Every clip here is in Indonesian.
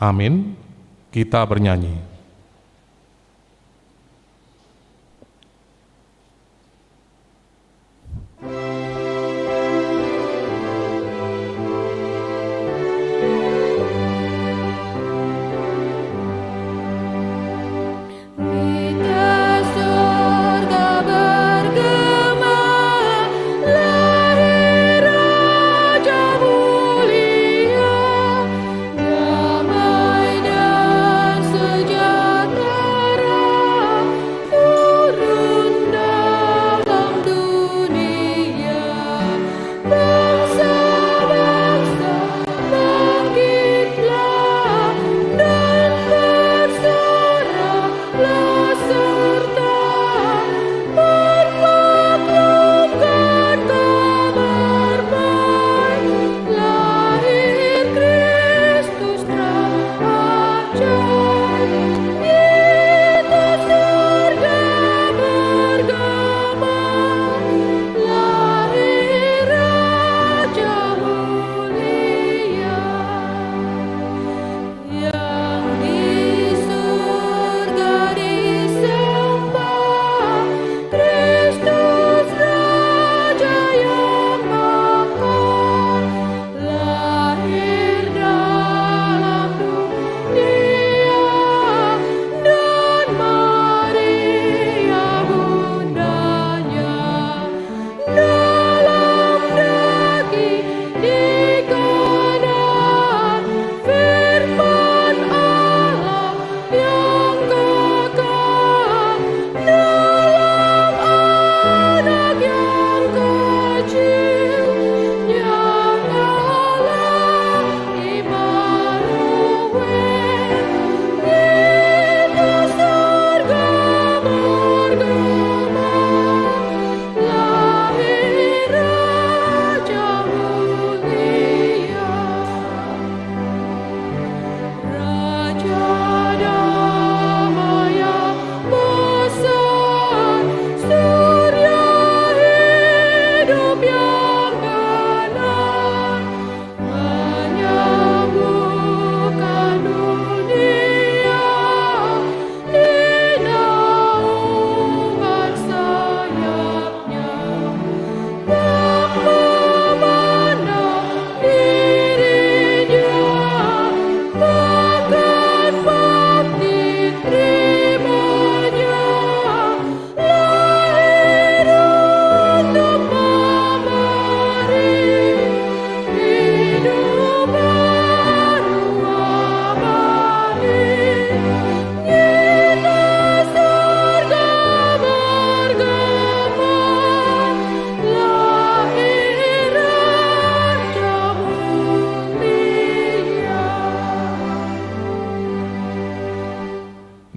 Amin. Kita bernyanyi.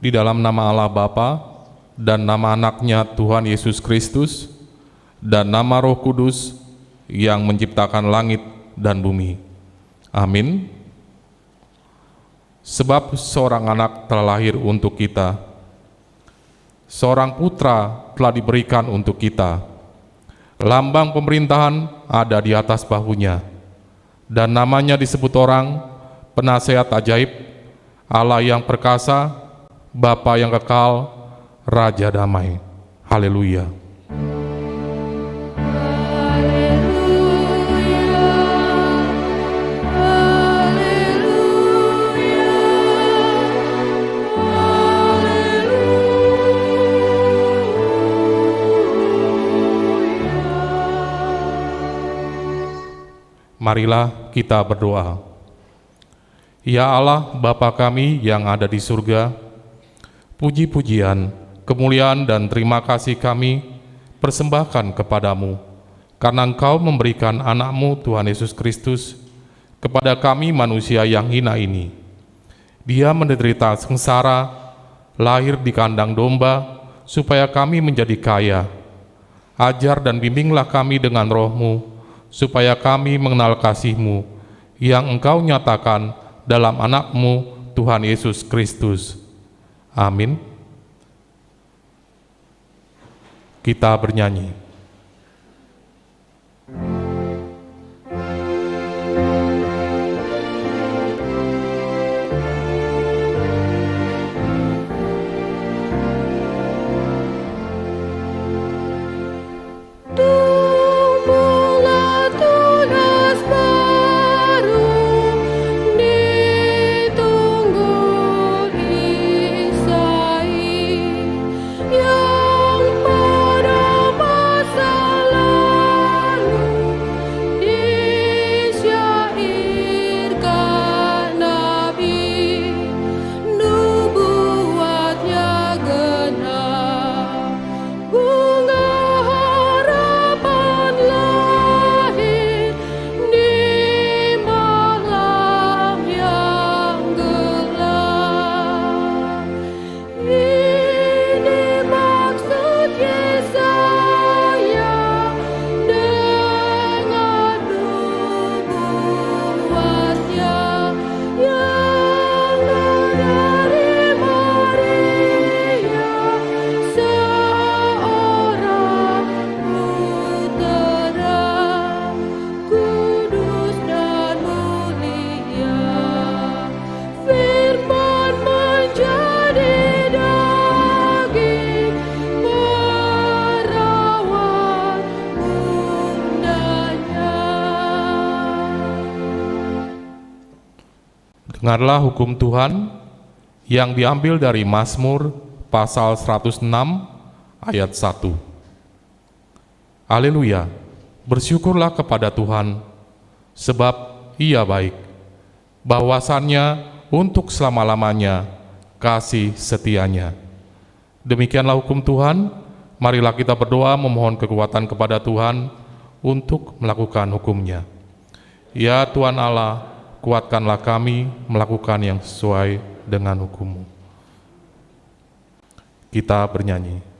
Di dalam nama Allah Bapa dan nama anaknya Tuhan Yesus Kristus dan nama Roh Kudus yang menciptakan langit dan bumi. Amin. Sebab seorang anak telah lahir untuk kita, seorang putra telah diberikan untuk kita. Lambang pemerintahan ada di atas bahunya, dan namanya disebut orang Penasehat Ajaib, Allah yang perkasa, Bapa yang kekal, Raja damai. Haleluya. Marilah kita berdoa. Ya Allah, Bapa kami yang ada di surga, puji-pujian, kemuliaan dan terima kasih kami persembahkan kepadamu, karena Engkau memberikan anak-Mu Tuhan Yesus Kristus kepada kami manusia yang hina ini. Dia menderita sengsara, lahir di kandang domba, supaya kami menjadi kaya. Ajar dan bimbinglah kami dengan Roh-Mu, supaya kami mengenal kasih-Mu yang Engkau nyatakan dalam anak-Mu Tuhan Yesus Kristus. Amin. Kita bernyanyi. Dengarlah hukum Tuhan yang diambil dari Mazmur pasal 106 ayat 1. Haleluya, bersyukurlah kepada Tuhan, sebab Ia baik, bahwasannya untuk selama-lamanya kasih setianya. Demikianlah hukum Tuhan. Marilah kita berdoa memohon kekuatan kepada Tuhan untuk melakukan hukum-Nya. Ya Tuhan Allah, kuatkanlah kami melakukan yang sesuai dengan hukum-Mu. Kita bernyanyi.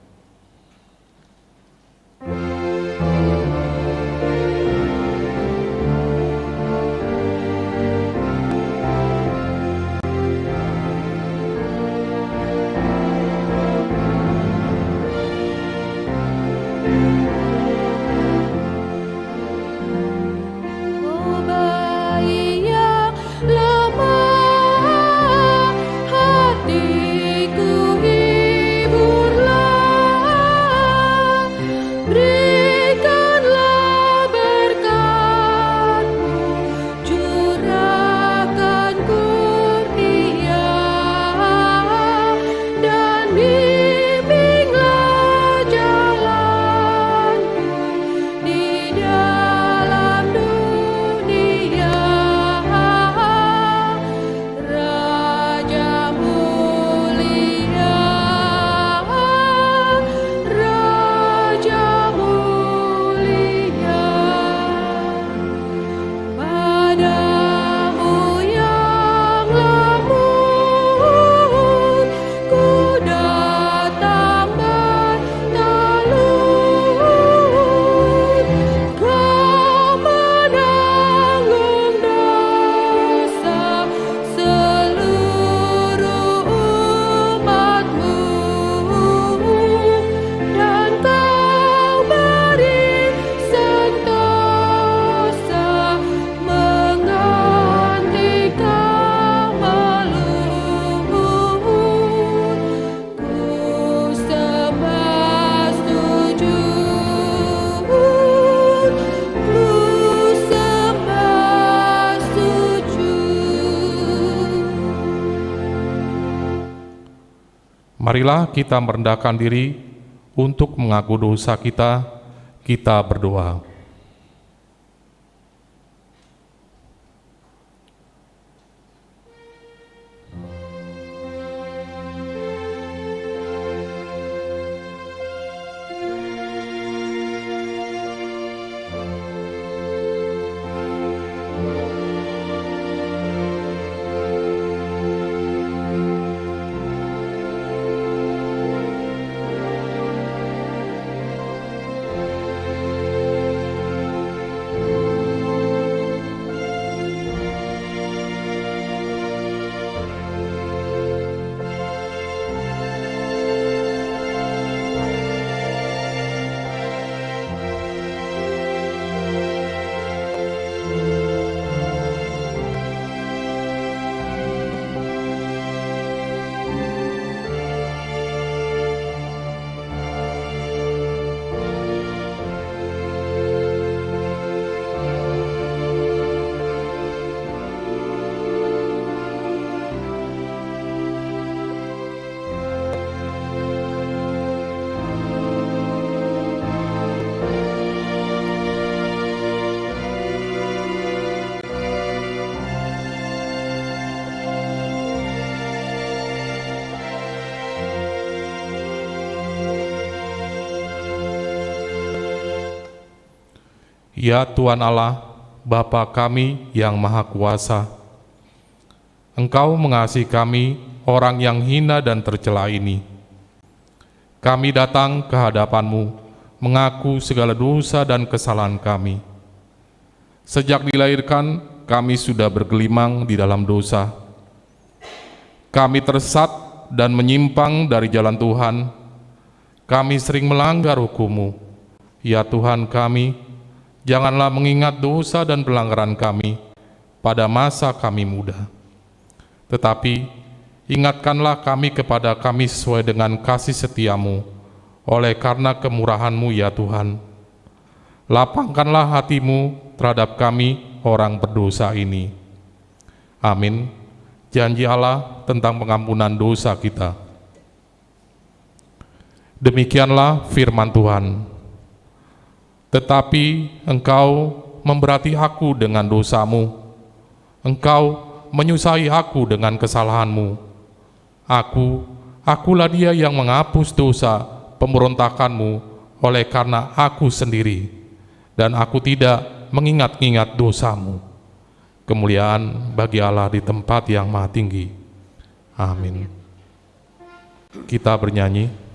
Marilah kita merendahkan diri untuk mengaku dosa kita. Kita berdoa. Ya Tuhan Allah, Bapa kami yang Maha Kuasa, Engkau mengasihi kami, orang yang hina dan tercela ini. Kami datang ke hadapan-Mu, mengaku segala dosa dan kesalahan kami. Sejak dilahirkan, kami sudah bergelimang di dalam dosa. Kami tersesat dan menyimpang dari jalan Tuhan. Kami sering melanggar hukum-Mu. Ya Tuhan kami, janganlah mengingat dosa dan pelanggaran kami pada masa kami muda. Tetapi ingatkanlah kami kepada kami sesuai dengan kasih setia-Mu, oleh karena kemurahan-Mu ya Tuhan. Lapangkanlah hati-Mu terhadap kami orang berdosa ini. Amin. janji Allah tentang pengampunan dosa kita. Demikianlah firman Tuhan. Tetapi engkau memberati aku dengan dosamu, engkau menyusahi aku dengan kesalahanmu. Akulah dia yang menghapus dosa pemberontakanmu oleh karena aku sendiri, dan aku tidak mengingat-ingat dosamu. Kemuliaan bagi Allah di tempat yang maha tinggi. Amin. Kita bernyanyi.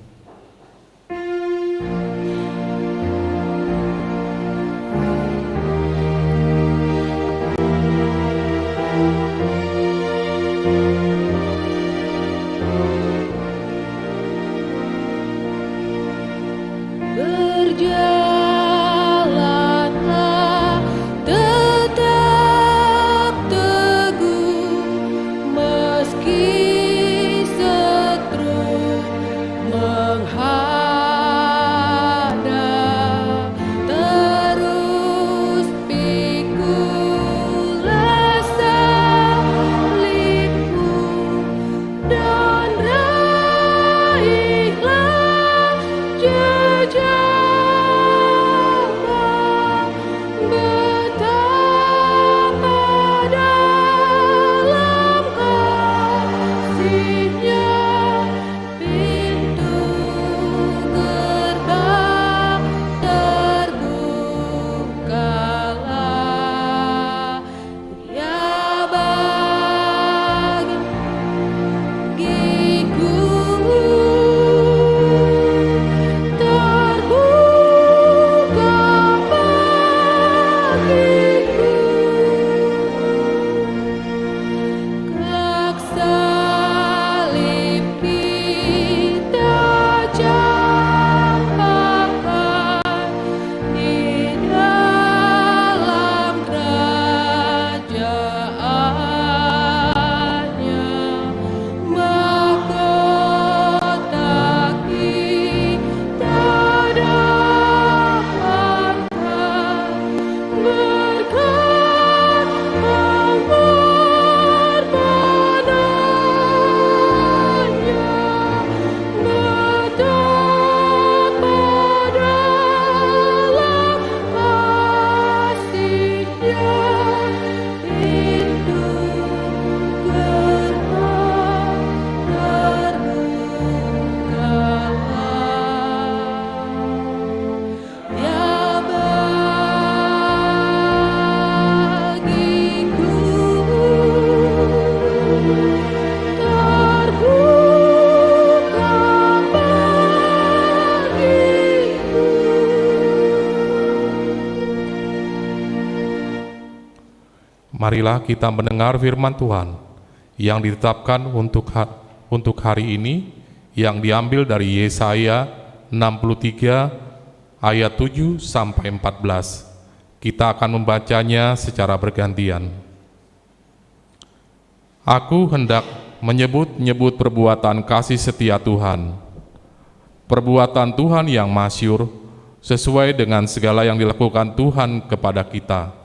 Marilah kita mendengar firman Tuhan yang ditetapkan untuk hari ini, yang diambil dari Yesaya 63 ayat 7 sampai 14. Kita akan membacanya secara bergantian. Aku hendak menyebut-nyebut perbuatan kasih setia Tuhan, perbuatan Tuhan yang masyhur sesuai dengan segala yang dilakukan Tuhan kepada kita,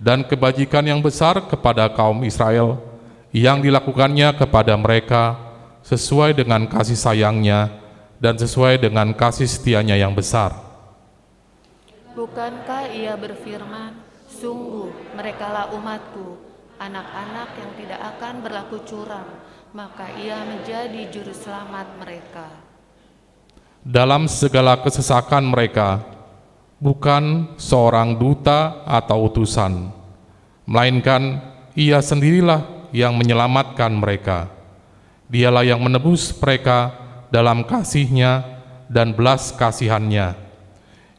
dan kebajikan yang besar kepada kaum Israel yang dilakukannya kepada mereka sesuai dengan kasih sayangnya dan sesuai dengan kasih setianya yang besar. Bukankah ia berfirman, sungguh merekalah umatku, anak-anak yang tidak akan berlaku curang, maka ia menjadi juru selamat mereka. Dalam segala kesesakan mereka, bukan seorang duta atau utusan, melainkan ia sendirilah yang menyelamatkan mereka. Dialah yang menebus mereka dalam kasih-Nya dan belas kasihan-Nya.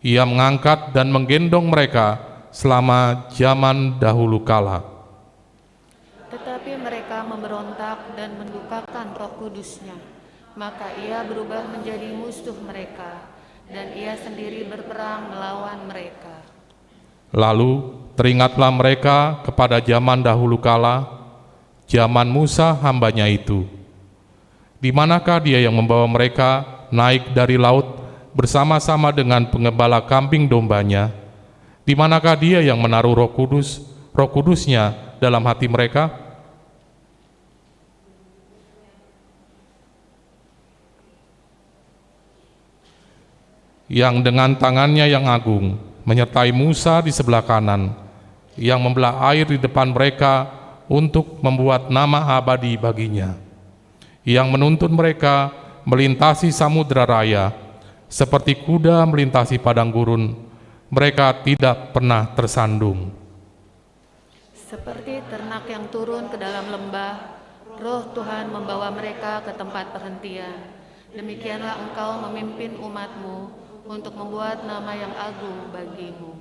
Ia mengangkat dan menggendong mereka selama zaman dahulu kala. Tetapi mereka memberontak dan mendukakan Roh Kudus-Nya, maka ia berubah menjadi musuh mereka, dan ia sendiri berperang melawan mereka. Lalu teringatlah mereka kepada zaman dahulu kala, zaman Musa hambanya itu. Di manakah dia yang membawa mereka naik dari laut bersama-sama dengan pengembala kambing dombanya? Di manakah dia yang menaruh Roh Kudus, Roh Kudus-Nya dalam hati mereka? yang dengan tangannya yang agung menyertai Musa di sebelah kanan, yang membelah air di depan mereka untuk membuat nama abadi baginya, yang menuntun mereka melintasi samudera raya, seperti kuda melintasi padang gurun, mereka tidak pernah tersandung. Seperti ternak yang turun ke dalam lembah, Roh Tuhan membawa mereka ke tempat perhentian. Demikianlah Engkau memimpin umat-Mu untuk membuat nama yang agung bagimu.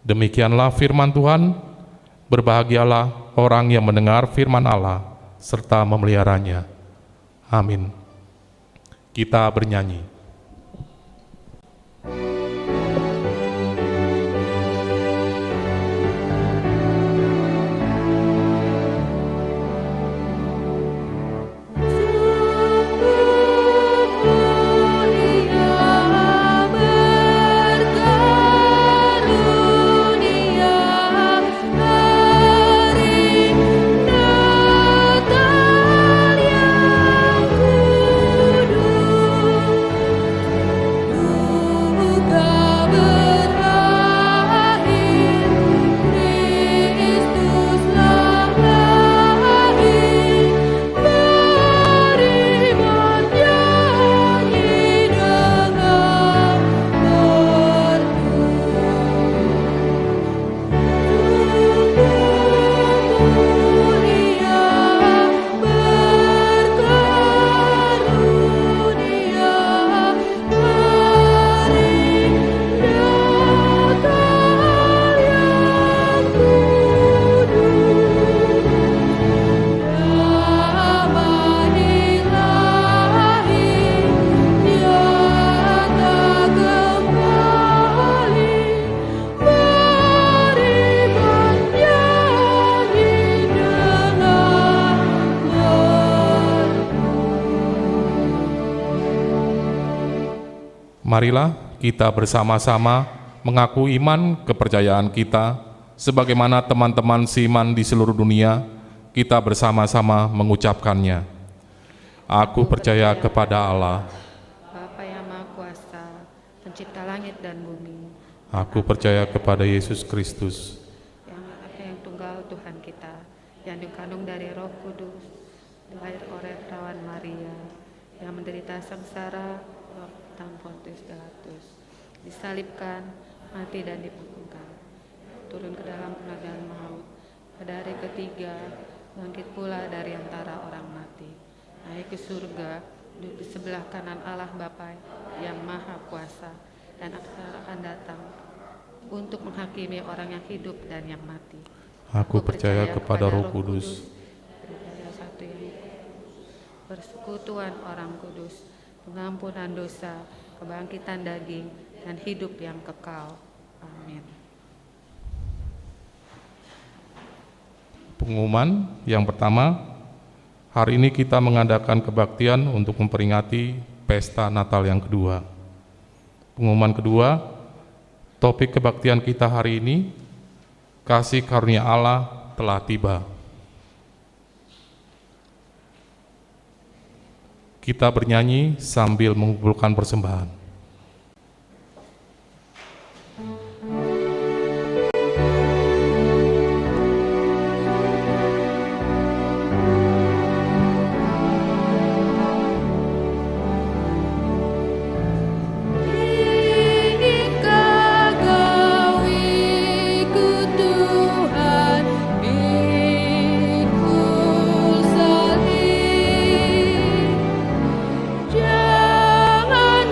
Demikianlah firman Tuhan. Berbahagialah orang yang mendengar firman Allah serta memeliharanya. Amin. Kita bernyanyi. Marilah kita bersama-sama mengaku iman kepercayaan kita, sebagaimana teman-teman seiman di seluruh dunia, kita bersama-sama mengucapkannya. Aku percaya kepada Allah, Bapa yang Maha Kuasa, pencipta langit dan bumi. Aku percaya kepada Yesus Kristus, Yang anaknya yang tunggal Tuhan kita, yang dikandung dari Roh Kudus, lahir oleh perawan Maria, yang menderita sengsara tentang Pontius Pilatus, disalibkan, mati dan dibangkitkan, turun ke dalam pengadilan maut, pada hari ketiga bangkit pula dari antara orang mati, naik ke surga, duduk di sebelah kanan Allah Bapa yang Maha Kuasa, dan akan datang untuk menghakimi orang yang hidup dan yang mati. Aku percaya kepada Roh Kudus, percaya satu yang persekutuan orang kudus, pengampunan dosa, kebangkitan daging, dan hidup yang kekal. Amin. Pengumuman yang pertama, hari ini kita mengadakan kebaktian untuk memperingati pesta Natal yang kedua. Pengumuman kedua, topik kebaktian kita hari ini, kasih karunia Allah telah tiba. Kita bernyanyi sambil mengumpulkan persembahan. Jangan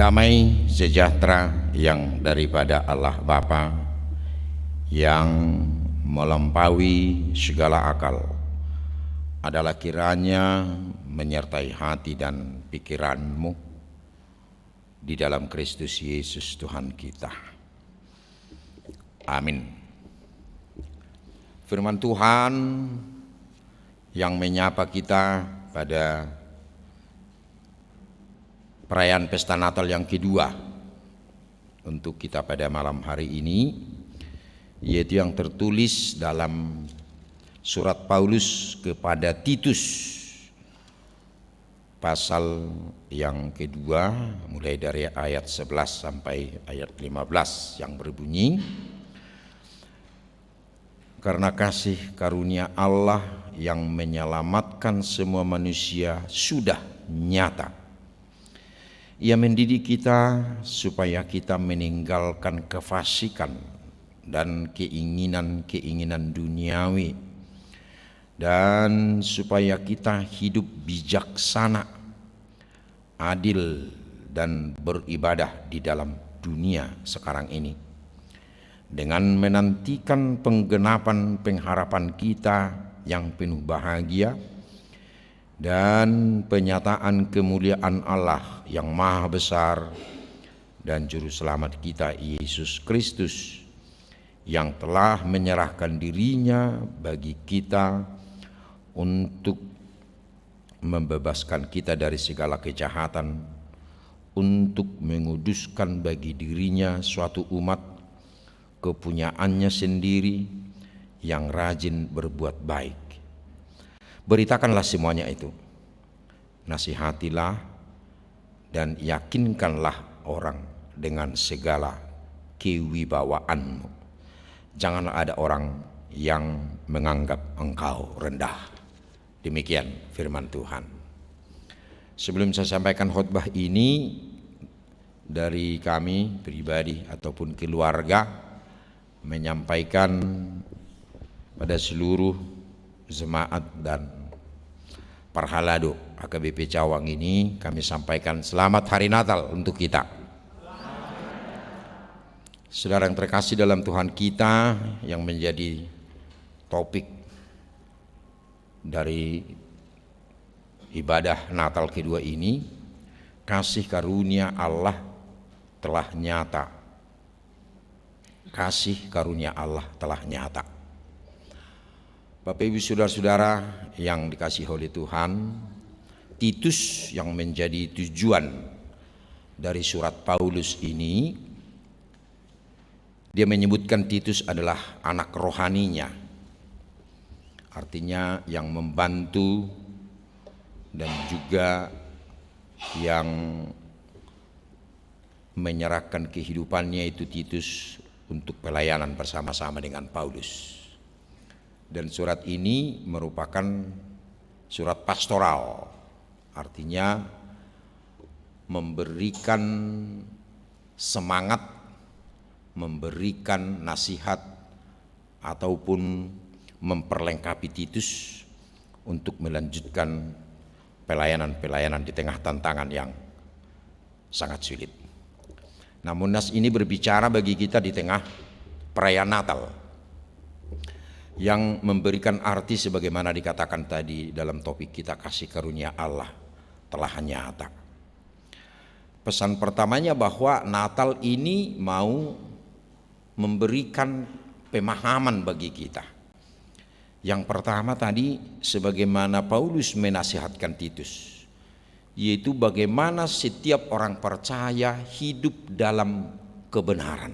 Damai sejahtera yang daripada Allah Bapa yang melampaui segala akal adalah kiranya menyertai hati dan pikiranmu di dalam Kristus Yesus Tuhan kita. Amin. Firman Tuhan yang menyapa kita pada perayaan pesta Natal yang kedua untuk kita pada malam hari ini, yaitu yang tertulis dalam surat Paulus kepada Titus pasal yang kedua mulai dari ayat 11 sampai ayat 15 yang berbunyi, karena kasih karunia Allah yang menyelamatkan semua manusia sudah nyata. Ia mendidik kita supaya kita meninggalkan kefasikan dan keinginan-keinginan duniawi, dan supaya kita hidup bijaksana, adil, dan beribadah di dalam dunia sekarang ini, dengan menantikan penggenapan pengharapan kita yang penuh bahagia dan penyataan kemuliaan Allah yang maha besar dan juru selamat kita Yesus Kristus, yang telah menyerahkan dirinya bagi kita untuk membebaskan kita dari segala kejahatan, untuk menguduskan bagi dirinya suatu umat kepunyaannya sendiri yang rajin berbuat baik. Beritakanlah semuanya itu, nasihatilah dan yakinkanlah orang dengan segala kewibawaanmu. Janganlah ada orang yang menganggap engkau rendah. Demikian firman Tuhan. Sebelum saya sampaikan khotbah ini, dari kami pribadi ataupun keluarga menyampaikan pada seluruh jemaat dan Parhalado AKBP Cawang ini, kami sampaikan selamat hari Natal untuk kita. Saudara yang terkasih dalam Tuhan kita, yang menjadi topik dari ibadah Natal kedua ini, kasih karunia Allah telah nyata. Kasih karunia Allah telah nyata. Bapak Ibu saudara-saudara yang dikasihi oleh Tuhan, Titus yang menjadi tujuan dari surat Paulus ini, dia menyebutkan Titus adalah anak rohaninya, artinya yang membantu dan juga yang menyerahkan kehidupannya itu Titus untuk pelayanan bersama-sama dengan Paulus. Dan surat ini merupakan surat pastoral, artinya memberikan semangat, memberikan nasihat ataupun memperlengkapi Titus untuk melanjutkan pelayanan-pelayanan di tengah tantangan yang sangat sulit. Namun nas ini berbicara bagi kita di tengah perayaan Natal yang memberikan arti sebagaimana dikatakan tadi dalam topik kita, kasih karunia Allah telah nyata. Pesan pertamanya bahwa Natal ini mau memberikan pemahaman bagi kita. Yang pertama tadi, sebagaimana Paulus menasihatkan Titus, yaitu bagaimana setiap orang percaya hidup dalam kebenaran.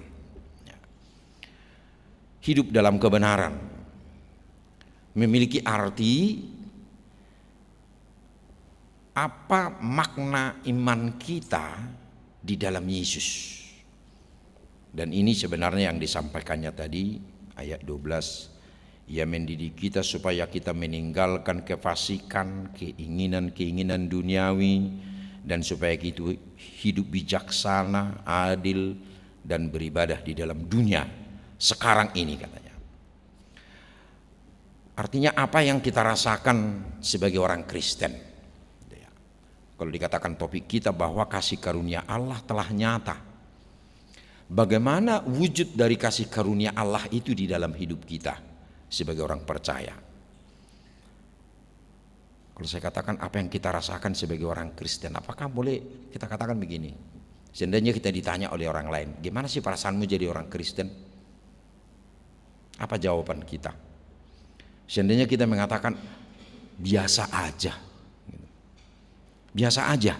Hidup dalam kebenaran memiliki arti apa makna iman kita di dalam Yesus. Dan ini sebenarnya yang disampaikannya tadi ayat 12, ia mendidik kita supaya kita meninggalkan kefasikan, keinginan-keinginan duniawi, dan supaya kita hidup bijaksana, adil, dan beribadah di dalam dunia sekarang ini, katanya. Artinya apa yang kita rasakan sebagai orang Kristen, Kalau dikatakan topik kita bahwa kasih karunia Allah telah nyata. Bagaimana wujud dari kasih karunia Allah itu di dalam hidup kita sebagai orang percaya? Kalau saya katakan apa yang kita rasakan sebagai orang Kristen, apakah boleh kita katakan begini? Seandainya kita ditanya oleh orang lain, gimana sih perasaanmu jadi orang Kristen? Apa jawaban kita? Seandainya kita mengatakan biasa aja. Biasa aja.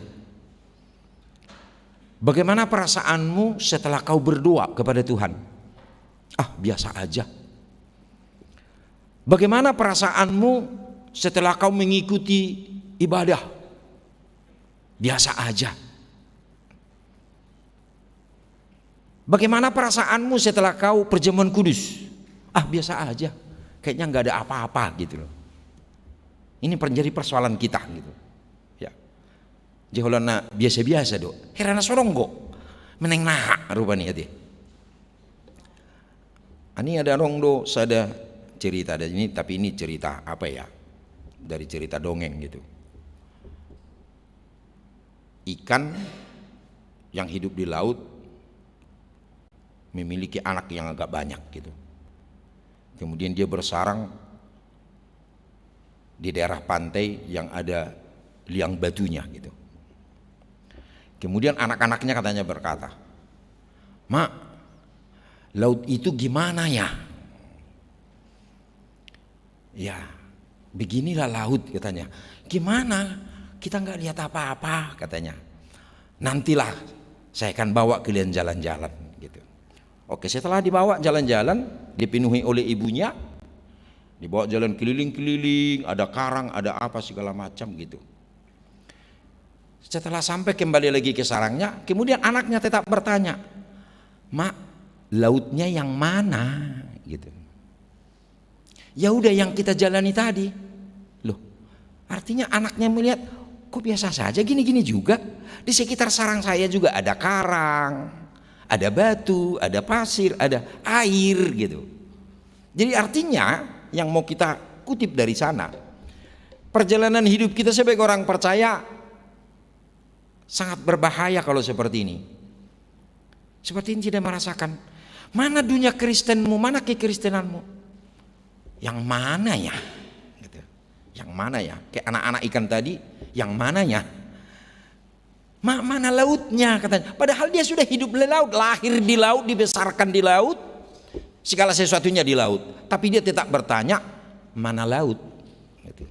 Bagaimana perasaanmu setelah kau berdoa kepada Tuhan? Ah, biasa aja. Bagaimana perasaanmu setelah kau mengikuti ibadah? Biasa aja. Bagaimana perasaanmu setelah kau perjamuan kudus? Ah, biasa aja. Kayaknya nggak ada apa-apa gitu loh. Ini menjadi persoalan kita gitu. Ya. Jeholana biasa-biasa do. Herana soronggo. Meneng naha rupanya dia. Ini ada rong do, sada cerita ada ini, tapi ini cerita apa ya? Dari cerita dongeng gitu. Ikan yang hidup di laut memiliki anak yang agak banyak gitu. Kemudian dia bersarang di daerah pantai yang ada liang batunya gitu. Kemudian anak-anaknya katanya berkata, "Mak, laut itu gimana ya?" Ya, beginilah laut katanya. Gimana? Kita nggak lihat apa-apa katanya. Nantilah saya akan bawa kalian jalan-jalan gitu. Oke, setelah dibawa jalan-jalan, dipenuhi oleh ibunya, dibawa jalan keliling-keliling, ada karang, ada apa segala macam gitu. Setelah sampai kembali lagi ke sarangnya, kemudian anaknya tetap bertanya, "Mak, lautnya yang mana?" gitu. Ya udah yang kita jalani tadi. Loh, artinya anaknya melihat, kok biasa saja gini-gini juga. Di sekitar sarang saya juga ada karang, ada batu, ada pasir, ada air gitu. Jadi artinya yang mau kita kutip dari sana, perjalanan hidup kita sebagai orang percaya sangat berbahaya kalau seperti ini. Seperti ini tidak merasakan, mana dunia Kristenmu, mana kekristenanmu? Yang mana ya? Gitu. Yang mana ya? Kayak anak-anak ikan tadi, yang mananya? Mana lautnya katanya. Padahal dia sudah hidup di laut, lahir di laut, dibesarkan di laut, segala sesuatunya di laut. Tapi dia tetap bertanya, mana laut? Gitu.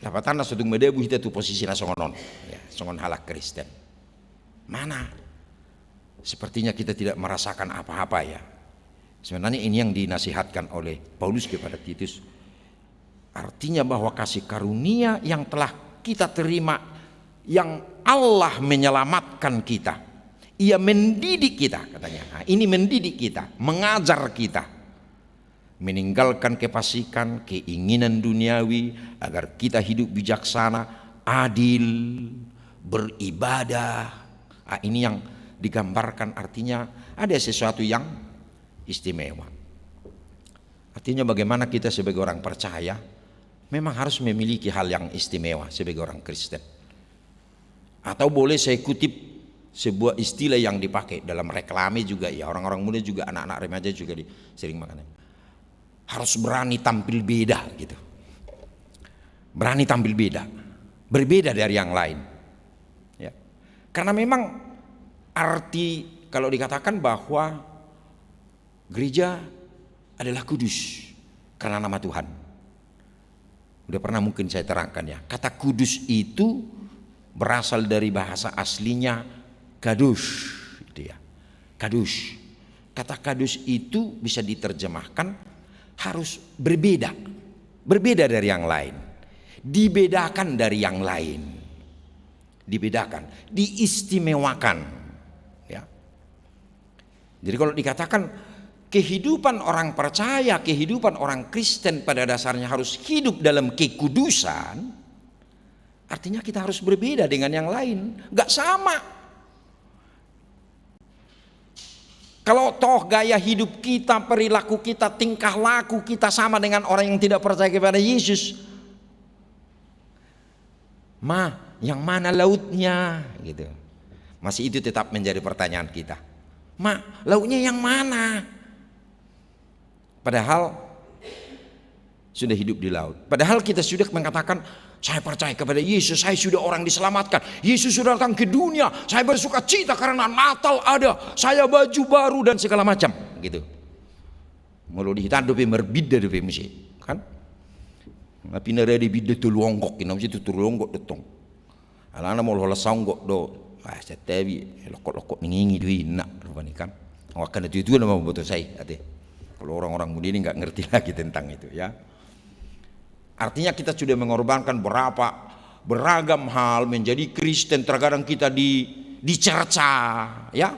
Lapatan sudah medebu itu posisi songonon, ya, songon halak Kristen. Mana? Sepertinya kita tidak merasakan apa-apa ya. Sebenarnya ini yang dinasihatkan oleh Paulus kepada Titus. Artinya bahwa kasih karunia yang telah kita terima, yang Allah menyelamatkan kita, Ia mendidik kita katanya. Nah, ini mendidik kita, mengajar kita meninggalkan kefasikan, keinginan duniawi, agar kita hidup bijaksana, adil, beribadah. Nah, ini yang digambarkan, artinya ada sesuatu yang istimewa. Artinya bagaimana kita sebagai orang percaya memang harus memiliki hal yang istimewa sebagai orang Kristen. Atau boleh saya kutip sebuah istilah yang dipakai dalam reklame juga ya, orang-orang muda juga, anak-anak remaja juga sering makan. Harus berani tampil beda gitu. Berani tampil beda. Berbeda dari yang lain. Ya. Karena memang arti kalau dikatakan bahwa gereja adalah kudus karena nama Tuhan. Udah pernah mungkin saya terangkan ya. Kata kudus itu berasal dari bahasa aslinya kadush, gitu ya. Kadush. Kata kadush itu bisa diterjemahkan harus berbeda, berbeda dari yang lain, dibedakan dari yang lain, dibedakan, diistimewakan. Ya. Jadi kalau dikatakan kehidupan orang percaya, kehidupan orang Kristen pada dasarnya harus hidup dalam kekudusan, artinya kita harus berbeda dengan yang lain, gak sama. Kalau toh gaya hidup kita, perilaku kita, tingkah laku kita sama dengan orang yang tidak percaya kepada Yesus, Ma, yang mana lautnya? Gitu. Masih itu tetap menjadi pertanyaan kita. Ma, lautnya yang mana? Padahal sudah hidup di laut. Padahal kita sudah mengatakan, saya percaya kepada Yesus, saya sudah orang diselamatkan. Yesus sudah datang ke dunia, saya bersuka cita karena Natal ada, saya baju baru dan segala macam. Gitu. Mulu dihitan dope merbida dope musik, kan? Tapi nara di bida tu luonggok, kita mesti tu luonggok detong. Alana mau lola songgok do, saya tahu lokok ningi duit nak rupanya kan. Akan itu nama betul saya, hati. Kalau orang-orang muda ini nggak ngerti lagi tentang itu, ya. Artinya kita sudah mengorbankan beragam hal menjadi Kristen. Terkadang kita dicerca, ya.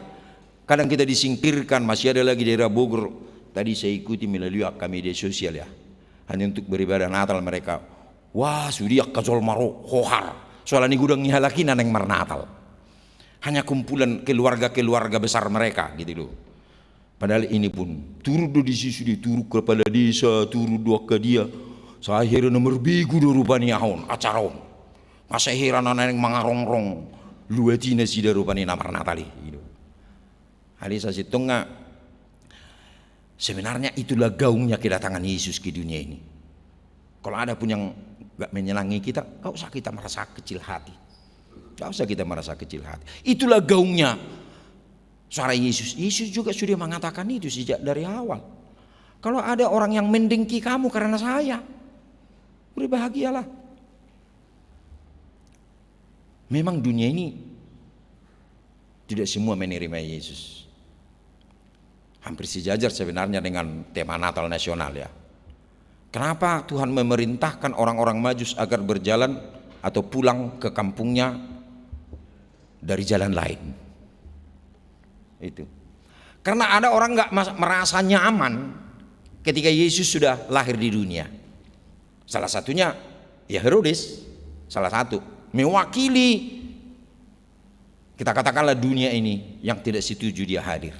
Kadang kita disingkirkan. Masih ada lagi daerah Bogor. Tadi saya ikuti melalui media sosial, ya. Hanya untuk beribadah Natal mereka. Wah, sudah kazol maro hohar. Soalnya gudang nyalakin yang mar Natal. Hanya kumpulan keluarga besar mereka, gitu loh. Padahal ini pun turut di sisi turut kepada desa, turut dua ke dia. Saya heran nomor bigu do rupanya ahon acaron. Masa heran anak yang mangarongrong luetina sih do rupanya namar Natali. Gitu. Alisa situnga. Sebenarnya itulah gaungnya kedatangan Yesus ke dunia ini. Kalau ada pun yang gak menyenangi kita, gak usah kita merasa kecil hati. Gak usah kita merasa kecil hati. Itulah gaungnya suara Yesus. Yesus juga sudah mengatakan itu sejak dari awal. Kalau ada orang yang mendengki kamu karena saya, berbahagialah. Memang dunia ini tidak semua menerima Yesus. Hampir sejajar sebenarnya dengan tema Natal nasional, ya. Kenapa Tuhan memerintahkan orang-orang Majus agar berjalan atau pulang ke kampungnya dari jalan lain? Itu karena ada orang nggak merasa nyaman ketika Yesus sudah lahir di dunia. Salah satunya ya Herodes, salah satu mewakili, kita katakanlah dunia ini yang tidak setuju dia hadir.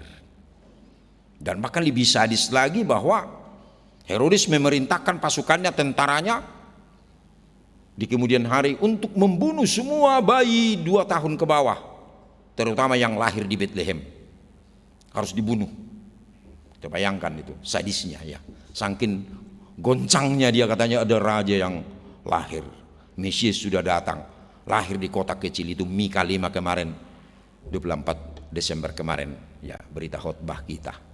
Dan bahkan lebih sadis lagi bahwa Herodes memerintahkan pasukannya, tentaranya di kemudian hari untuk membunuh semua bayi 2 tahun ke bawah, terutama yang lahir di Bethlehem. Harus dibunuh. Kita bayangkan itu sadisnya, ya. Saking goncangnya dia katanya ada raja yang lahir, Mesias sudah datang, lahir di kota kecil itu Mika 5 kemarin, 24 Desember kemarin, ya, berita khotbah kita.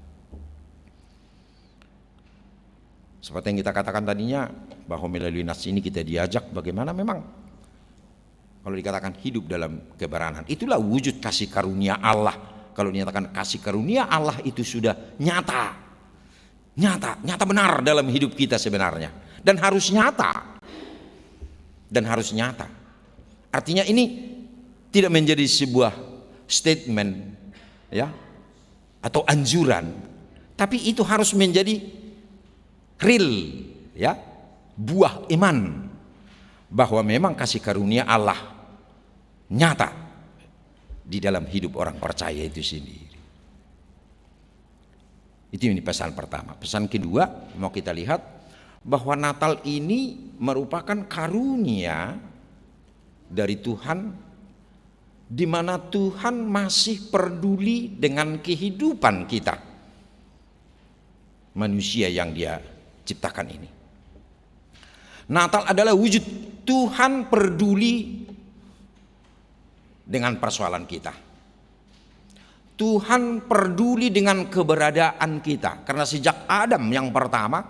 Seperti yang kita katakan tadinya, bahwa melalui nas ini kita diajak bagaimana memang kalau dikatakan hidup dalam kebenaran, itulah wujud kasih karunia Allah. Kalau dinyatakan kasih karunia Allah itu sudah nyata benar dalam hidup kita sebenarnya, dan harus nyata. Artinya ini tidak menjadi sebuah statement, ya, atau anjuran, tapi itu harus menjadi real, ya, buah iman bahwa memang kasih karunia Allah nyata di dalam hidup orang percaya itu sendiri. Itu ini pesan pertama. Pesan kedua mau kita lihat bahwa Natal ini merupakan karunia dari Tuhan, di mana Tuhan masih peduli dengan kehidupan kita, manusia yang Dia ciptakan ini. Natal adalah wujud Tuhan peduli dengan persoalan kita. Tuhan peduli dengan keberadaan kita, karena sejak Adam yang pertama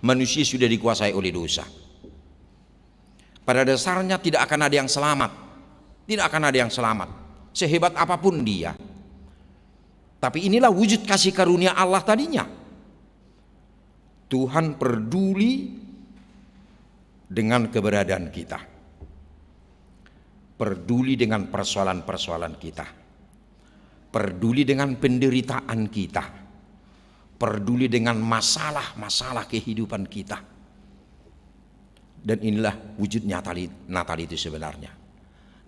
manusia sudah dikuasai oleh dosa. Pada dasarnya tidak akan ada yang selamat, sehebat apapun dia. Tapi inilah wujud kasih karunia Allah tadinya. Tuhan peduli dengan keberadaan kita, peduli dengan persoalan-persoalan kita, peduli dengan penderitaan kita, peduli dengan masalah-masalah kehidupan kita. Dan inilah wujud Natal itu sebenarnya.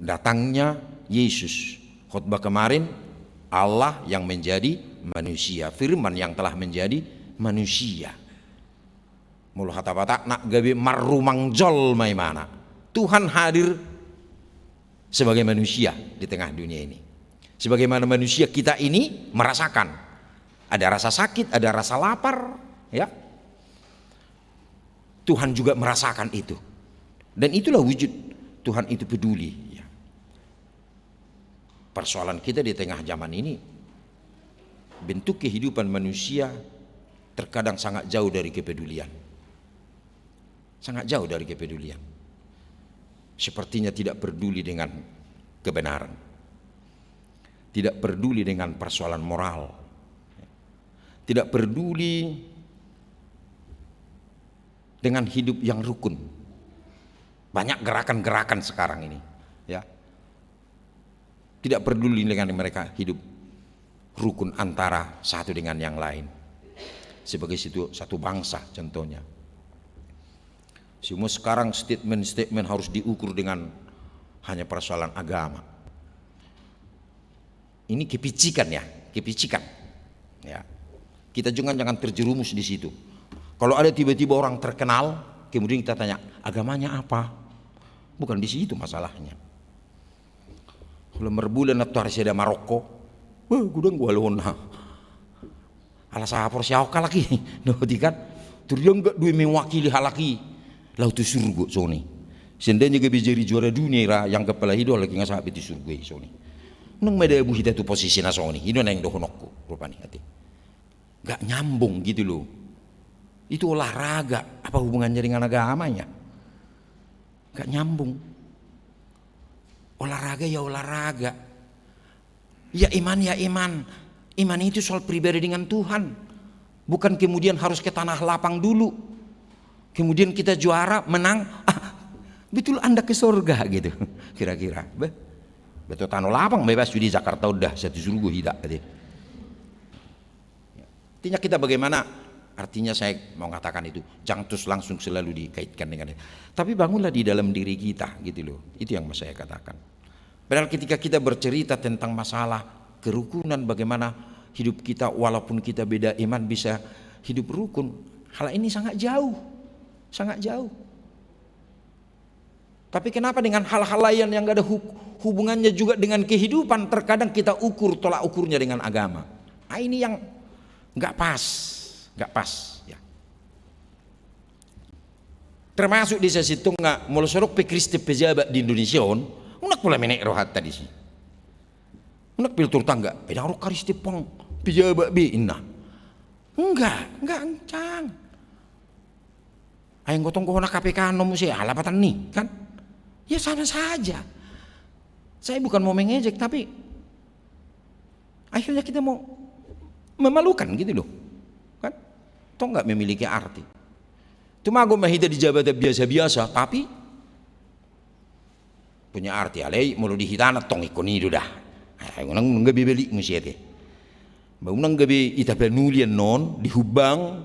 Datangnya Yesus, khotbah kemarin, Allah yang menjadi manusia, firman yang telah menjadi manusia. Mulu kata-kata nak gawe marumang jol mai mana. Tuhan hadir sebagai manusia di tengah dunia ini. Sebagaimana manusia kita ini merasakan ada rasa sakit, ada rasa lapar, ya. Tuhan juga merasakan itu. Dan itulah wujud Tuhan itu peduli, ya. Persoalan kita di tengah zaman ini, bentuk kehidupan manusia terkadang sangat jauh dari kepedulian. Sangat jauh dari kepedulian. Sepertinya tidak peduli dengan kebenaran, tidak peduli dengan persoalan moral, tidak peduli dengan hidup yang rukun. Banyak gerakan-gerakan sekarang ini, ya, tidak peduli dengan mereka hidup rukun antara satu dengan yang lain sebagai satu bangsa contohnya. Semua sekarang statement-statement harus diukur dengan hanya persoalan agama. Ini kepicikan, ya, kepicikan. Ya. Kita jangan terjerumus di situ. Kalau ada tiba-tiba orang terkenal, kemudian kita tanya, agamanya apa? Bukan di situ masalahnya. Kalau merbulan atau harus ada Maroko, gudang gua lona. Alas apa siapa lagi? Kan? Turiang gak dua mewakili halaki. Lautu surga soni. Sendanya gak bisa jadi juara dunia yang kepala hidup lagi nggak sampai di surga soni. Neng meda ibu kita tuh posisi nasoni. Ini neng dohonokku rupanya hati. Gak nyambung gitu loh. Itu olahraga. Apa hubungannya dengan agamanya? Gak nyambung. Olahraga ya olahraga. Ya iman ya iman. Iman itu soal pribadi dengan Tuhan. Bukan kemudian harus ke tanah lapang dulu. Kemudian kita juara, menang, betul Anda ke surga gitu, kira-kira. Betul tanah lapang bebas di Jakarta udah satu surga tidak. Artinya kita bagaimana? Artinya saya mau katakan itu, jangan terus langsung selalu dikaitkan dengan itu. Tapi bangunlah di dalam diri kita gitu loh. Itu yang mau saya katakan. Padahal ketika kita bercerita tentang masalah kerukunan, bagaimana hidup kita walaupun kita beda iman bisa hidup rukun, hal ini sangat jauh. Sangat jauh. Tapi kenapa dengan hal-hal lain yang gak ada hubungannya juga dengan kehidupan, terkadang kita ukur tolak ukurnya dengan agama. Nah ini yang gak pas, gak pas, ya. Termasuk di sisi tengah molosorok pe Kristi pejabat di Indonesia unak pula menek rohat tadi sih. Unak piltur tangga pedang roh Kristi pong pejabat bi inna. Enggak encang. Ayang gotong kohona KPK nom sih alapatan nih kan? Ya sama saja. Saya bukan mau mengejek tapi akhirnya kita mau memalukan gitu loh, kan? Toh nggak memiliki arti. Cuma aku mahida di jabatan biasa-biasa tapi punya arti. Alai mau dihitana tong ikon itu dah. Ayang nang nggak bibeli musiate. Bangunang gabi ita penulian non dihubang.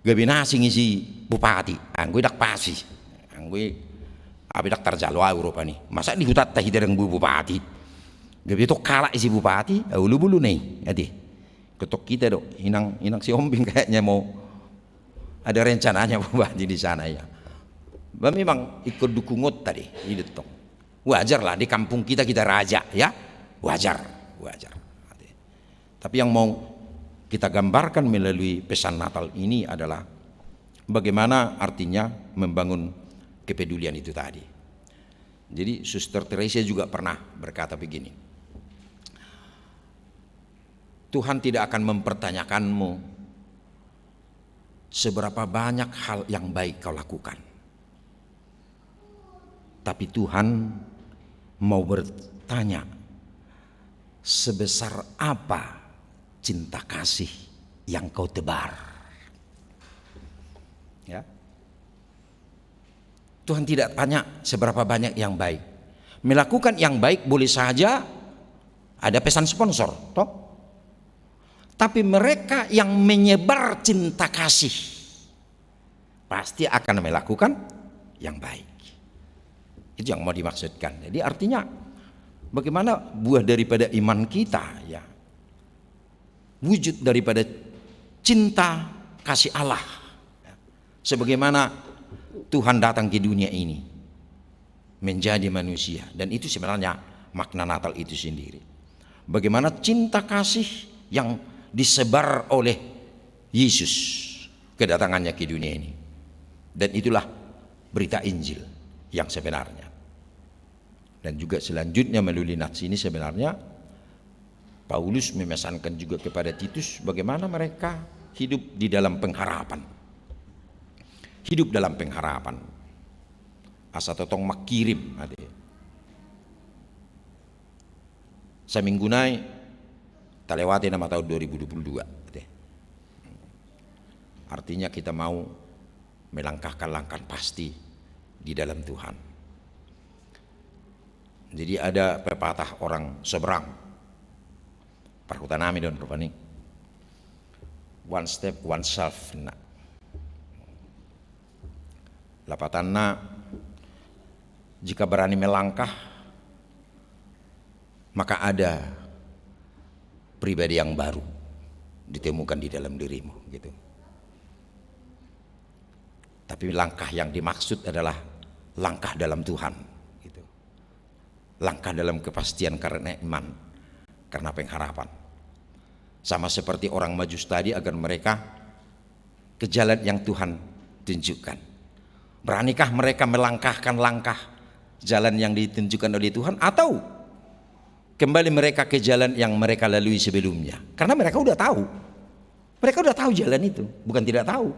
Gabi nasi ngisi bupati, anggue dak pasi, anggue abi dak tarjalo Eropa nih. Masa di hutan tahi dereng bupati, gabi itu kalah isi bupati, ulu bulu nih, adi. Ketok kita dok, inang si Ombing kayaknya mau ada rencananya bupati di sana ya. Memang ikut dukungot tadi, ini tong. Wajar lah di kampung kita raja ya, wajar. Tapi yang mau kita gambarkan melalui pesan Natal ini adalah bagaimana artinya membangun kepedulian itu tadi. Jadi Suster Teresa juga pernah berkata begini, Tuhan tidak akan mempertanyakanmu seberapa banyak hal yang baik kau lakukan, tapi Tuhan mau bertanya sebesar apa cinta kasih yang kau tebar. Ya. Tuhan tidak tanya seberapa banyak yang baik. Melakukan yang baik boleh saja ada pesan sponsor, toh. Tapi mereka yang menyebar cinta kasih pasti akan melakukan yang baik. Itu yang mau dimaksudkan. Jadi artinya bagaimana buah daripada iman kita ya. Wujud daripada cinta kasih Allah sebagaimana Tuhan datang ke dunia ini menjadi manusia. Dan itu sebenarnya makna Natal itu sendiri. Bagaimana cinta kasih yang disebar oleh Yesus kedatangannya ke dunia ini. Dan itulah berita Injil yang sebenarnya. Dan juga selanjutnya melalui nats ini sebenarnya Paulus memesankan juga kepada Titus bagaimana mereka hidup di dalam pengharapan. Hidup dalam pengharapan. Asa totong makirim ade. Seminggu naik talewati nama tahun 2022 ade. Artinya kita mau melangkahkan langkah pasti di dalam Tuhan. Jadi ada pepatah orang seberang perhutanami dan perpani. One step, one self. Nah. Lapatanna jika berani melangkah maka ada pribadi yang baru ditemukan di dalam dirimu gitu. Tapi langkah yang dimaksud adalah langkah dalam Tuhan gitu. Langkah dalam kepastian karena iman, karena pengharapan. Sama seperti orang Majus tadi agar mereka ke jalan yang Tuhan tunjukkan. Beranikah mereka melangkahkan langkah jalan yang ditunjukkan oleh Tuhan atau kembali mereka ke jalan yang mereka lalui sebelumnya? Karena mereka udah tahu. Mereka udah tahu jalan itu, bukan tidak tahu.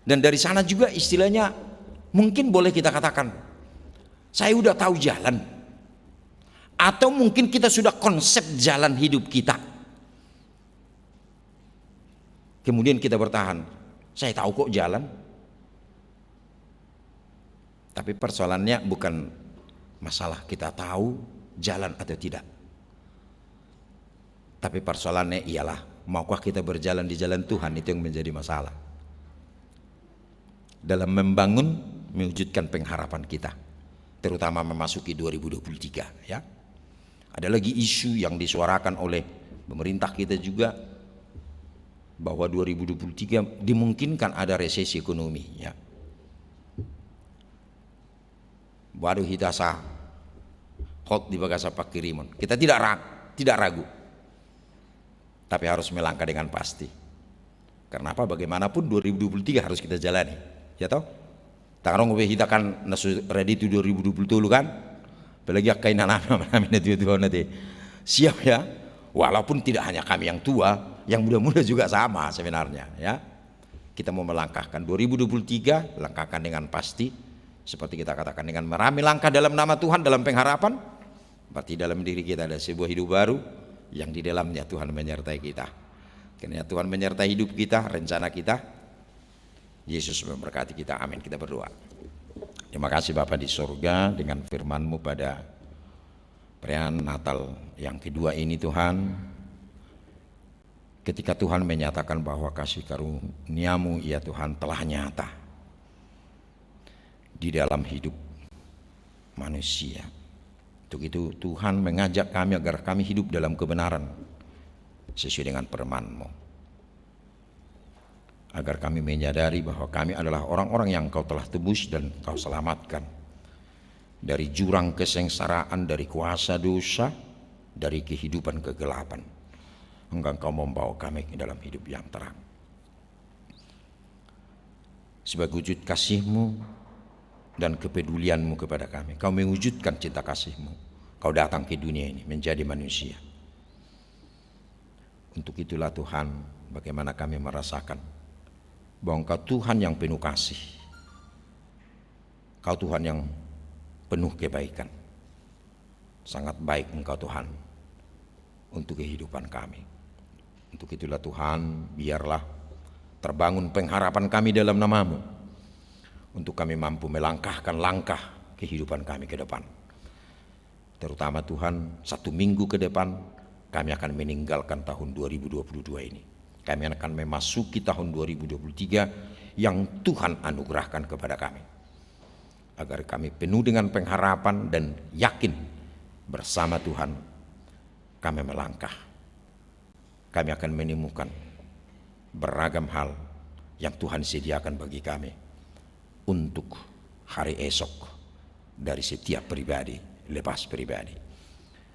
Dan dari sana juga istilahnya mungkin boleh kita katakan saya udah tahu jalan. Atau mungkin kita sudah konsep jalan hidup kita. Kemudian kita bertahan. Saya tahu kok jalan. Tapi persoalannya bukan masalah kita tahu jalan atau tidak. Tapi persoalannya ialah maukah kita berjalan di jalan Tuhan, itu yang menjadi masalah. Dalam membangun, mewujudkan pengharapan kita. Terutama memasuki 2023 ya. Ada lagi isu yang disuarakan oleh pemerintah kita juga bahwa 2023 dimungkinkan ada resesi ekonomi ya. Waduh hitasa hot di bagasa pakirimon. Kita tidak ragu. Tapi harus melangkah dengan pasti. Karena apa? Bagaimanapun 2023 harus kita jalani. Ya toh? Tangan ngobe kita kan nasu ready to 2020 kan? Apalagi kainan namanya itu nanti. Siap ya? Walaupun tidak hanya kami yang tua, yang muda-muda juga sama sebenarnya ya. Kita mau melangkahkan 2023, langkahkan dengan pasti seperti kita katakan dengan merami langkah dalam nama Tuhan dalam pengharapan. Berarti dalam diri kita ada sebuah hidup baru yang di dalamnya Tuhan menyertai kita. Karena Tuhan menyertai hidup kita, rencana kita. Yesus memberkati kita. Amin. Kita berdoa. Terima kasih Bapa di surga, dengan firman-Mu pada perayaan Natal yang kedua ini Tuhan. Ketika Tuhan menyatakan bahwa kasih karunia-Mu ya Tuhan telah nyata di dalam hidup manusia. Untuk itu Tuhan mengajak kami agar kami hidup dalam kebenaran sesuai dengan firman-Mu. Agar kami menyadari bahwa kami adalah orang-orang yang Kau telah tebus dan Kau selamatkan dari jurang kesengsaraan, dari kuasa dosa, dari kehidupan kegelapan. Engkau membawa kami ke dalam hidup yang terang. Sebagai wujud kasih-Mu dan kepedulian-Mu kepada kami, Kau mewujudkan cinta kasih-Mu. Kau datang ke dunia ini menjadi manusia. Untuk itulah Tuhan, bagaimana kami merasakan bahwa Engkau Tuhan yang penuh kasih. Kau Tuhan yang penuh kebaikan. Sangat baik Engkau Tuhan untuk kehidupan kami. Untuk itulah Tuhan, biarlah terbangun pengharapan kami dalam nama-Mu. Untuk kami mampu melangkahkan langkah kehidupan kami ke depan. Terutama Tuhan, 1 minggu ke depan kami akan meninggalkan tahun 2022 ini. Kami akan memasuki tahun 2023 yang Tuhan anugerahkan kepada kami. Agar kami penuh dengan pengharapan dan yakin bersama Tuhan kami melangkah. Kami akan menemukan beragam hal yang Tuhan sediakan bagi kami untuk hari esok dari setiap pribadi, lepas pribadi.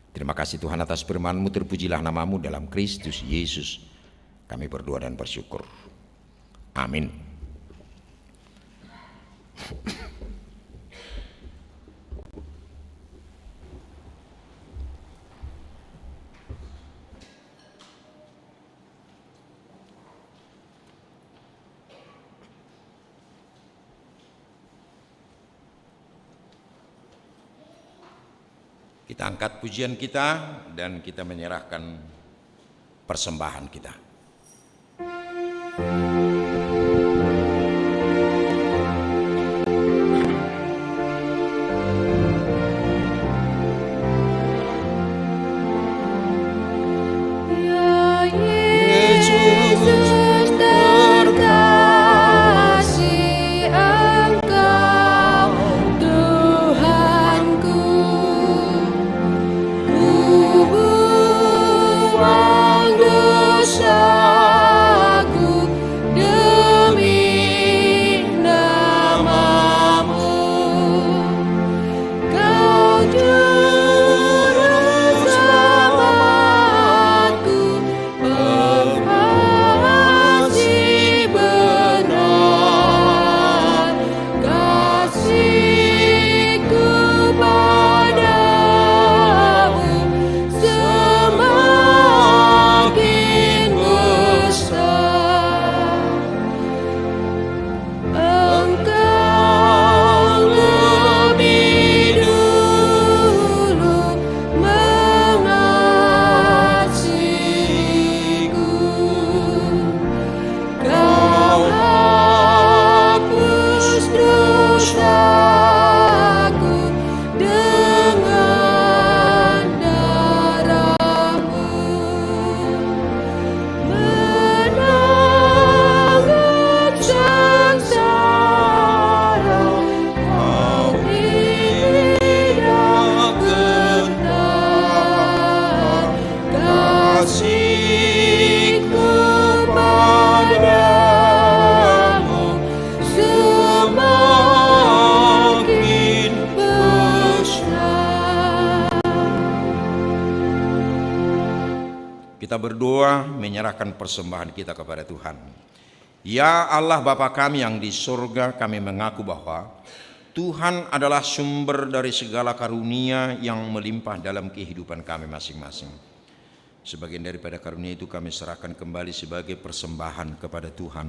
Terima kasih Tuhan atas firman-Mu, terpujilah nama-Mu dalam Kristus Yesus. Kami berdoa dan bersyukur. Amin. Kita angkat pujian kita dan kita menyerahkan persembahan kita. Kita berdoa menyerahkan persembahan kita kepada Tuhan. Ya Allah Bapa kami yang di surga, kami mengaku bahwa Tuhan adalah sumber dari segala karunia yang melimpah dalam kehidupan kami masing-masing. Sebagian daripada karunia itu kami serahkan kembali sebagai persembahan kepada Tuhan.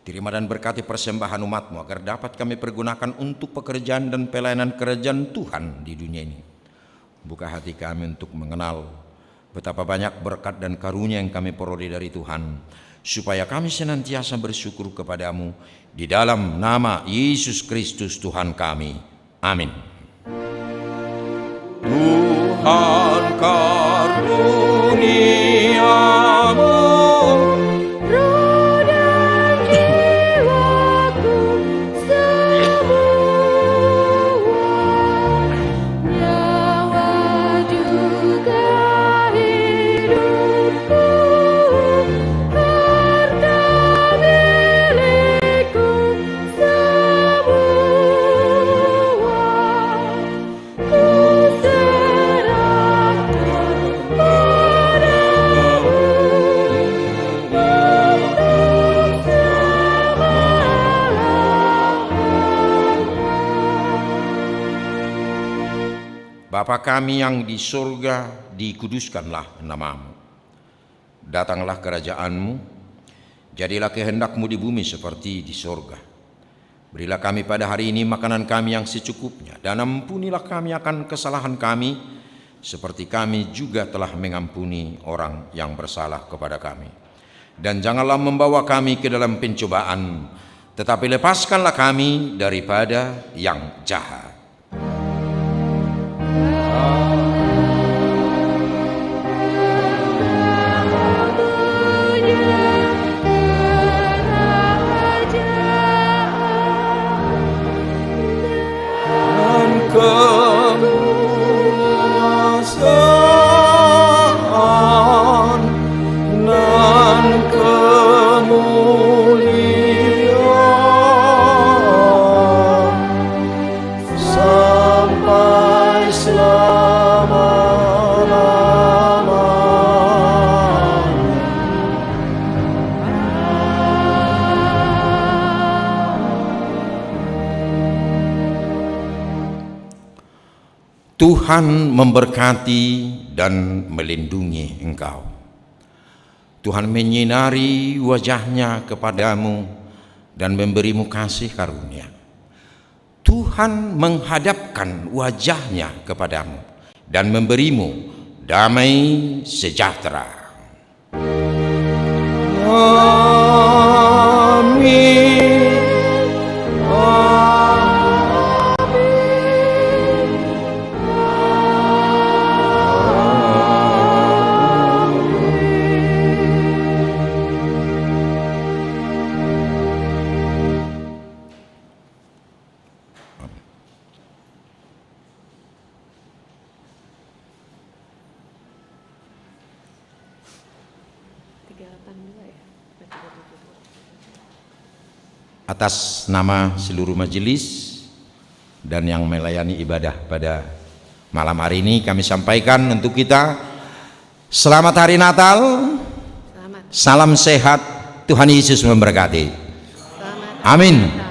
Terima dan berkati persembahan umat-Mu agar dapat kami pergunakan untuk pekerjaan dan pelayanan kerajaan Tuhan di dunia ini. Buka hati kami untuk mengenal betapa banyak berkat dan karunia yang kami peroleh dari Tuhan, supaya kami senantiasa bersyukur kepadamu di dalam nama Yesus Kristus Tuhan kami. Amin. Tuhan karuniamu Bapa kami yang di surga, dikuduskanlah nama-Mu. Datanglah kerajaan-Mu, jadilah kehendak-Mu di bumi seperti di surga. Berilah kami pada hari ini makanan kami yang secukupnya, dan ampunilah kami akan kesalahan kami, seperti kami juga telah mengampuni orang yang bersalah kepada kami. Dan janganlah membawa kami ke dalam pencobaan, tetapi lepaskanlah kami daripada yang jahat. Kemuliaan dan kemuliaan Tuhan memberkati dan melindungi engkau. Tuhan menyinari wajahnya kepadamu dan memberimu kasih karunia. Tuhan menghadapkan wajahnya kepadamu dan memberimu damai sejahtera. Amin. Atas nama seluruh majelis dan yang melayani ibadah pada malam hari ini, kami sampaikan untuk kita selamat hari Natal, salam sehat, Tuhan Yesus memberkati. Amin.